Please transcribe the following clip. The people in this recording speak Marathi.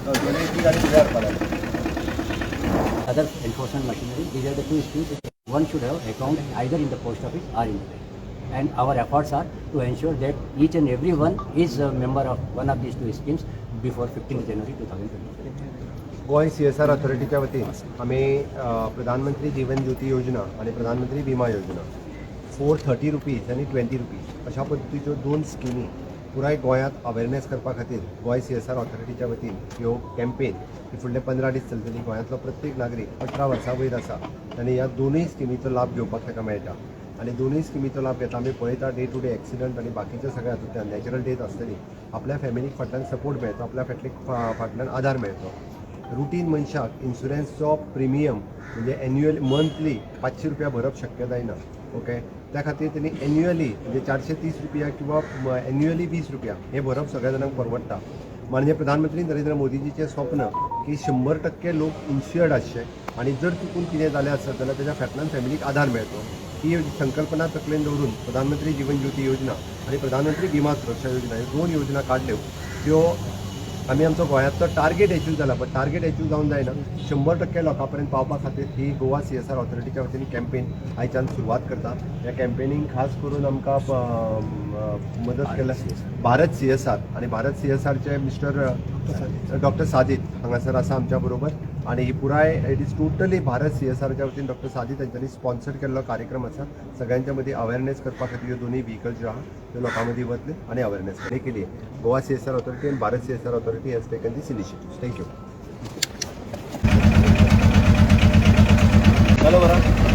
दोनों की गाड़ी तैयार पड़ा है. Other enforcement machinery, these are the two schemes which one should have account either in the post office or in the bank. And our efforts are to ensure that each and every one is a member of one of these two schemes before 15th January 2020. Goa CSR अथॉरिटीच्या वतीन आम्ही प्रधानमंत्री जीवन ज्योती योजना आणि प्रधानमंत्री विमा योजना 430 रुपीज आणि 20 रुपीज अशा पद्दतीच्यो दोन स्किमी पुराय गोंयांत अवेरनेस करपा खातीर गोवा CSR अथॉरिटीच्या वतीन ह्यो कॅम्पेन ही फुडले 15 दीस चलतली. गोंयांतलो प्रत्येक नागरीक 18 वर्सां वयर आसा ताणें ह्या दोनूय स्किमीचो लाभ घेवपाक ताका मेळटा. आणि दोनूय स्किमीचो लाभ घेता आमी पळयता डे टू डे एक्सिडंट आणि बाकीच्या सगळ्या हातूंतल्यान नॅचरल डेथ आसतली आपल्या फॅमिलीक फाटल्यान सपोर्ट मेळटो, आपल्या फाटल्यान आधार मेळटो. रुटीन मनशाक इन्शुरन्सचो प्रिमियम म्हणजे एन्युअल मंथली 500 रुपया भरप शक्य जायना. ओके, त्या खातीर त्यांनी एन्युअली म्हणजे 430 रुपया किंवा एन्युअली 20 रुपया हे भरप सगळ्या जाणांक परवडटा. म्हणजे प्रधानमंत्री नरेंद्र मोदीजीचें स्वप्न की 100% लोक इन्शुअर्ड आसचे आणि जर चुकून कितें जालें आसत जाल्यार ताच्या फाटल्यान फॅमिलीक आधार मेळटो. ही संकल्पना तकलेन दवरून प्रधानमंत्री जीवन ज्योती योजना आणि प्रधानमंत्री विमा सुरक्षा योजना ह्यो दोन योजना काडल्यो. त्यो आमी आमचो गोंयांतलो टार्गेट एचीव जाला, पण टार्गेट एचीव जावन जायना. 100% लोकां पर्यंत पावपा खातीर ही गोवा CSR ऑथॉरिटीच्या वतीन कॅम्पेन आयच्यान सुरवात करता. ह्या कॅम्पेनीक खास करून आमकां मदत केल्या भारत CSR आणि भारत CSRचे मिस्टर डॉक्टर साजीद हांगासर आसा आमच्या बरोबर. आणि ही पुराय इट इज टोटली भारत CSRच्या वतीन डॉक्टर साजीद हांच्यांनी स्पॉन्सर केल्लो कार्यक्रम आसा. सगळ्यांच्या मदीं अवेरनेस करपा खातीर ह्यो दोनूय व्हिकल्स ज्यो आहा त्यो लोकां मदीं वतले आणि अवेरनेस केली. गोवा CSR ऑथॉरिटी आणि Bharat CSR authority has taken this initiative. Thank you. चलो बरं.